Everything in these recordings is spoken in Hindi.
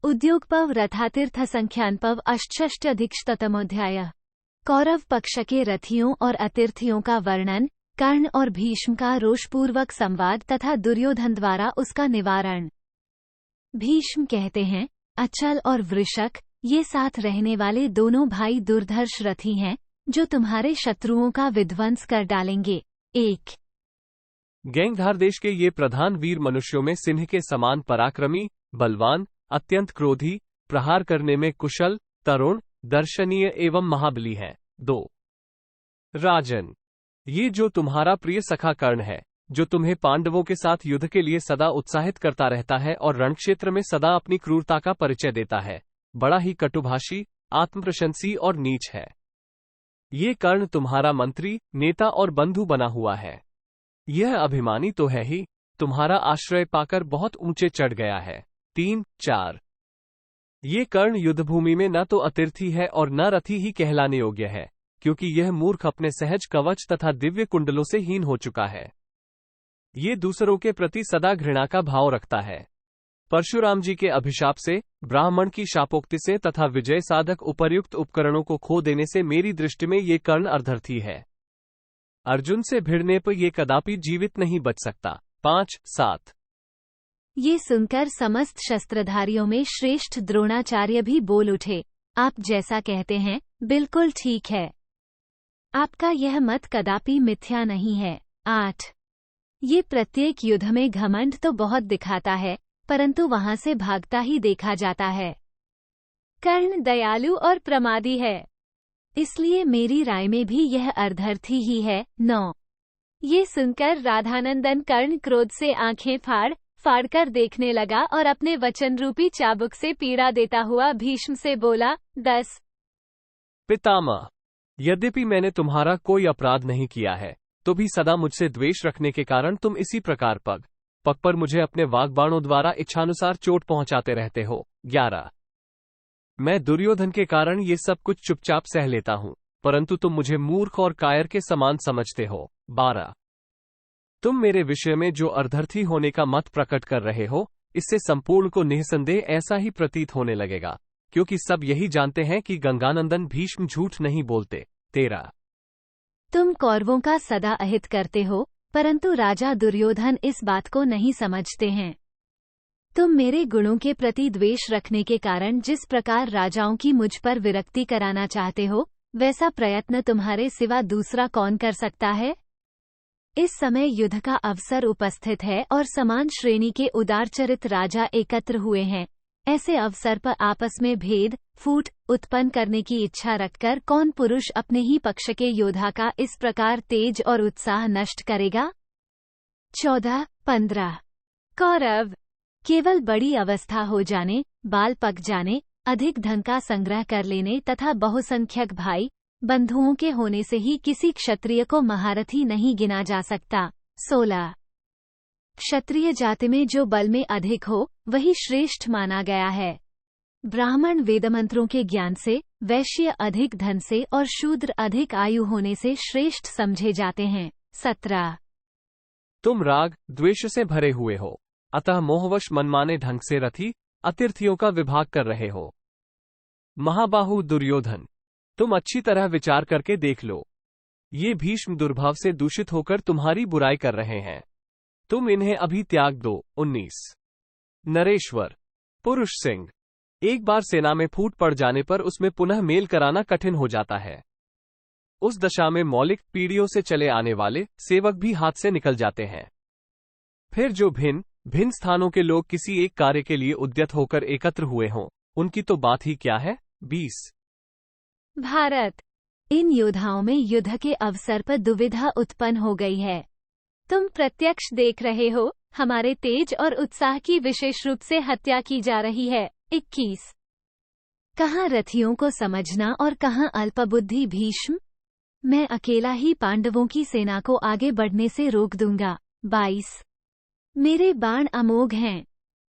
उद्योगपव रथातीर्थ संख्यानपव अष्टष्टधिकशतमोध्याय। कौरव पक्ष के रथियों और अतीर्थियों का वर्णन, कर्ण और भीष्म का रोषपूर्वक संवाद तथा दुर्योधन द्वारा उसका निवारण। भीष्म कहते हैं, अचल और वृषक, ये साथ रहने वाले दोनों भाई दुर्धर्ष रथी हैं, जो तुम्हारे शत्रुओं का विध्वंस कर डालेंगे। 1 गैंगधार देश के ये प्रधान वीर मनुष्यों में सिंह के समान पराक्रमी, बलवान, अत्यंत क्रोधी, प्रहार करने में कुशल, तरुण, दर्शनीय एवं महाबली हैं। 2 राजन, ये जो तुम्हारा प्रिय सखा कर्ण है, जो तुम्हें पांडवों के साथ युद्ध के लिए सदा उत्साहित करता रहता है और रणक्षेत्र में सदा अपनी क्रूरता का परिचय देता है, बड़ा ही कटुभाषी, आत्मप्रशंसी और नीच है। ये कर्ण तुम्हारा मंत्री, नेता और बंधु बना हुआ है। यह अभिमानी तो है ही, तुम्हारा आश्रय पाकर बहुत ऊंचे चढ़ गया है। 3-4 ये कर्ण युद्धभूमि में न तो अतीर्थी है और न रथी ही कहलाने योग्य है, क्योंकि यह मूर्ख अपने सहज कवच तथा दिव्य कुंडलों से हीन हो चुका है। ये दूसरों के प्रति सदा घृणा का भाव रखता है। परशुराम जी के अभिशाप से, ब्राह्मण की शापोक्ति से तथा विजय साधक उपर्युक्त उपकरणों को खो देने से मेरी दृष्टि में ये कर्ण अर्धर्थी है। अर्जुन से भिड़ने पर ये कदापि जीवित नहीं बच सकता। 5-7 ये सुनकर समस्त शस्त्रधारियों में श्रेष्ठ द्रोणाचार्य भी बोल उठे, आप जैसा कहते हैं बिल्कुल ठीक है। आपका यह मत कदापि मिथ्या नहीं है। 8 ये प्रत्येक युद्ध में घमंड तो बहुत दिखाता है, परंतु वहां से भागता ही देखा जाता है। कर्ण दयालु और प्रमादी है, इसलिए मेरी राय में भी यह अर्धर्थी ही है। 9 ये सुनकर राधानंदन कर्ण क्रोध से आंखें फाड़ कर देखने लगा और अपने वचन रूपी चाबुक से पीड़ा देता हुआ भीष्म से बोला। 10 पितामह, यद्यपि मैंने तुम्हारा कोई अपराध नहीं किया है, तो भी सदा मुझसे द्वेष रखने के कारण तुम इसी प्रकार पग पर मुझे अपने वाग्बाणों द्वारा इच्छानुसार चोट पहुंचाते रहते हो। 11 मैं दुर्योधन के कारण ये सब कुछ चुपचाप सह लेता हूं, परंतु तुम मुझे मूर्ख और कायर के समान समझते हो। 12 तुम मेरे विषय में जो अर्धर्थी होने का मत प्रकट कर रहे हो, इससे संपूर्ण को निःसंदेह ऐसा ही प्रतीत होने लगेगा, क्योंकि सब यही जानते हैं कि गंगानंदन भीष्म झूठ नहीं बोलते। 13 तुम कौरवों का सदा अहित करते हो, परंतु राजा दुर्योधन इस बात को नहीं समझते हैं। तुम मेरे गुणों के प्रति द्वेष रखने के कारण जिस प्रकार राजाओं की मुझ पर विरक्ति कराना चाहते हो, वैसा प्रयत्न तुम्हारे सिवा दूसरा कौन कर सकता है। इस समय युद्ध का अवसर उपस्थित है और समान श्रेणी के उदारचरित राजा एकत्र हुए हैं। ऐसे अवसर पर आपस में भेद फूट उत्पन्न करने की इच्छा रखकर कौन पुरुष अपने ही पक्ष के योद्धा का इस प्रकार तेज और उत्साह नष्ट करेगा। 14-15 कौरव केवल बड़ी अवस्था हो जाने, बाल पक जाने, अधिक धन का संग्रह कर लेने तथा बहुसंख्यक भाई बंधुओं के होने से ही किसी क्षत्रिय को महारथी नहीं गिना जा सकता। 16 क्षत्रिय जाति में जो बल में अधिक हो, वही श्रेष्ठ माना गया है। ब्राह्मण वेदमंत्रों के ज्ञान से, वैश्य अधिक धन से और शूद्र अधिक आयु होने से श्रेष्ठ समझे जाते हैं। 17 तुम राग द्वेष से भरे हुए हो, अतः मोहवश मनमाने ढंग से रथी अतीर्थियों का विभाग कर रहे हो। महाबाहु दुर्योधन, तुम अच्छी तरह विचार करके देख लो, ये भीष्म दुर्भाव से दूषित होकर तुम्हारी बुराई कर रहे हैं, तुम इन्हें अभी त्याग दो। 19 नरेश्वर, पुरुष सिंह, एक बार सेना में फूट पड़ जाने पर उसमें पुनः मेल कराना कठिन हो जाता है। उस दशा में मौलिक पीढ़ियों से चले आने वाले सेवक भी हाथ से निकल जाते हैं। फिर जो भिन्न स्थानों के लोग किसी एक कार्य के लिए उद्यत होकर एकत्र हुए हों, उनकी तो बात ही क्या है। 20 भारत, इन योद्धाओं में युद्ध के अवसर पर दुविधा उत्पन्न हो गई है। तुम प्रत्यक्ष देख रहे हो, हमारे तेज और उत्साह की विशेष रूप से हत्या की जा रही है। 21 कहाँ रथियों को समझना और कहाँ अल्पबुद्धि भीष्म, मैं अकेला ही पांडवों की सेना को आगे बढ़ने से रोक दूंगा। 22 मेरे बाण अमोघ हैं,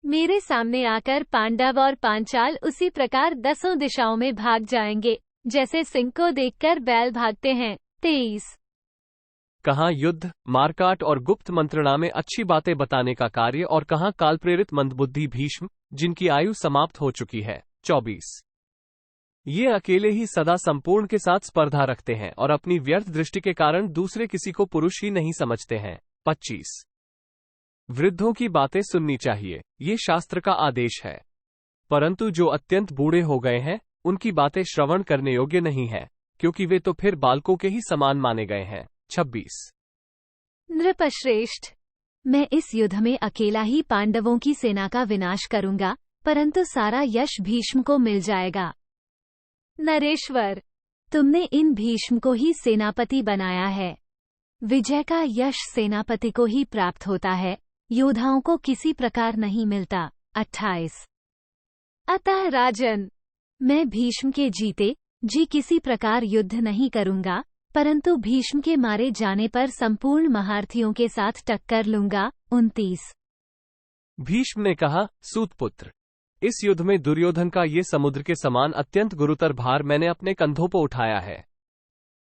मेरे सामने आकर पांडव और पांचाल उसी प्रकार 10 दिशाओं में भाग जाएंगे, जैसे सिंह को देखकर बैल भागते हैं। 23 कहाँ युद्ध, मारकाट और गुप्त मंत्रणा में अच्छी बातें बताने का कार्य और कहाँ कालप्रेरित मंदबुद्धि भीष्म, जिनकी आयु समाप्त हो चुकी है। 24 ये अकेले ही सदा संपूर्ण के साथ स्पर्धा रखते हैं और अपनी व्यर्थ दृष्टि के कारण दूसरे किसी को पुरुष ही नहीं समझते हैं। 25 वृद्धों की बातें सुननी चाहिए, ये शास्त्र का आदेश है, परंतु जो अत्यंत बूढ़े हो गए हैं उनकी बातें श्रवण करने योग्य नहीं है, क्योंकि वे तो फिर बालकों के ही समान माने गए हैं। 26 नृपश्रेष्ठ, मैं इस युद्ध में अकेला ही पांडवों की सेना का विनाश करूंगा, परंतु सारा यश भीष्म को मिल जाएगा। नरेश्वर, तुमने इन भीष्म को ही सेनापति बनाया है। विजय का यश सेनापति को ही प्राप्त होता है, योद्धाओं को किसी प्रकार नहीं मिलता। 28 अतः राजन, मैं भीष्म के जीते जी किसी प्रकार युद्ध नहीं करूंगा, परंतु भीष्म के मारे जाने पर संपूर्ण महारथियों के साथ टक्कर लूंगा। 29 भीष्म ने कहा, सूतपुत्र, इस युद्ध में दुर्योधन का ये समुद्र के समान अत्यंत गुरुतर भार मैंने अपने कंधों पर उठाया है,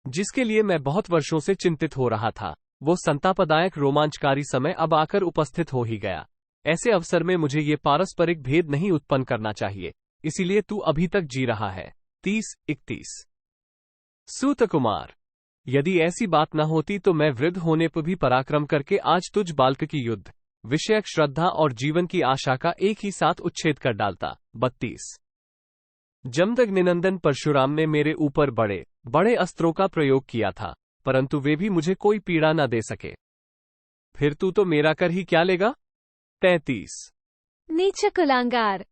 जिसके लिए मैं बहुत वर्षों से चिंतित हो रहा था। वो संतापदायक रोमांचकारी समय अब आकर उपस्थित हो ही गया। ऐसे अवसर में मुझे ये पारस्परिक भेद नहीं उत्पन्न करना चाहिए, इसीलिए तू अभी तक जी रहा है। 30-31 सूत कुमार, यदि ऐसी बात न होती तो मैं वृद्ध होने पर भी पराक्रम करके आज तुझ बालक की युद्ध विषयक श्रद्धा और जीवन की आशा का एक ही साथ उच्छेद कर डालता। 32 जमदग्निनंदन परशुराम ने मेरे ऊपर बड़े बड़े अस्त्रों का प्रयोग किया था, परंतु वे भी मुझे कोई पीड़ा न दे सके, फिर तू तो मेरा कर ही क्या लेगा। 33 नीच कुलांगार,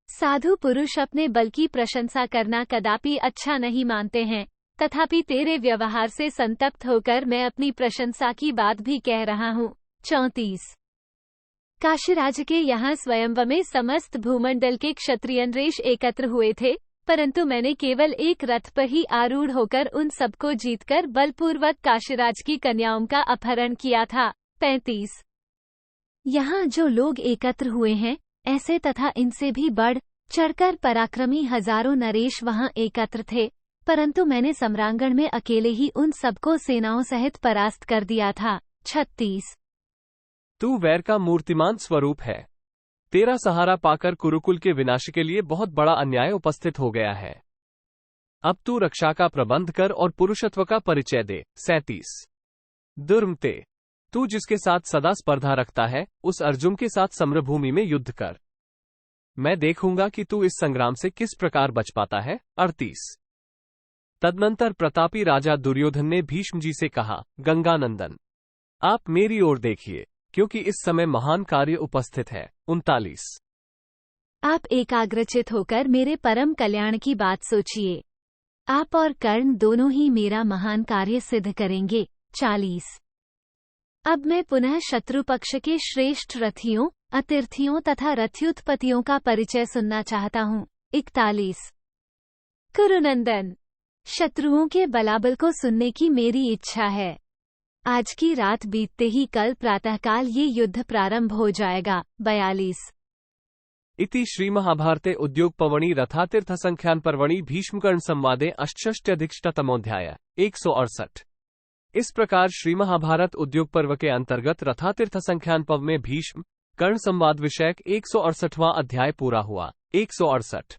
साधु पुरुष अपने बल की प्रशंसा करना कदापि अच्छा नहीं मानते हैं, तथापि तेरे व्यवहार से संतप्त होकर मैं अपनी प्रशंसा की बात भी कह रहा हूँ। 34 काशीराज के यहाँ स्वयंवर में समस्त भूमंडल के क्षत्रिय नरेश एकत्र हुए थे, परंतु मैंने केवल एक रथ पर ही आरूढ़ होकर उन सबको जीतकर बलपूर्वक काशीराज की कन्याओं का अपहरण किया था। 35 यहाँ जो लोग एकत्र हुए हैं, ऐसे तथा इनसे भी बढ़ चढ़कर पराक्रमी हजारों नरेश वहाँ एकत्र थे, परंतु मैंने सम्रांगण में अकेले ही उन सबको सेनाओं सहित परास्त कर दिया था। 36 तू वैर का मूर्तिमान स्वरूप है, तेरा सहारा पाकर कुरुकुल के विनाश के लिए बहुत बड़ा अन्याय उपस्थित हो गया है। अब तू रक्षा का प्रबंध कर और पुरुषत्व का परिचय दे। 37 दुर्मते, तू जिसके साथ सदा स्पर्धा रखता है उस अर्जुन के साथ सम्रभूमि में युद्ध कर, मैं देखूंगा कि तू इस संग्राम से किस प्रकार बच पाता है। 38 तदनंतर प्रतापी राजा दुर्योधन ने भीष्म जी से कहा, गंगानंदन, आप मेरी ओर देखिए, क्योंकि इस समय महान कार्य उपस्थित है। 39 आप एकाग्रचित होकर मेरे परम कल्याण की बात सोचिए, आप और कर्ण दोनों ही मेरा महान कार्य सिद्ध करेंगे। 40 अब मैं पुनः शत्रु पक्ष के श्रेष्ठ रथियों, अतिर्थियों तथा रथ्युत्पत्तियों का परिचय सुनना चाहता हूँ। 41 कुरुनंदन, शत्रुओं के बलाबल को सुनने की मेरी इच्छा है। आज की रात बीतते ही कल प्रातःकाल ये युद्ध प्रारंभ हो जाएगा। 42 इति श्री महाभारते उद्योग पवणी रथातीर्थ संख्यान पर्वणि भीष्मकर्ण संवादे अष्टष्ट्यधिकशतमोऽध्याय 168। इस प्रकार श्री महाभारत उद्योग पर्व के अंतर्गत रथातीर्थ संख्यान पर्व में भीष्म कर्ण संवाद विषयक 168वां अध्याय पूरा हुआ। 168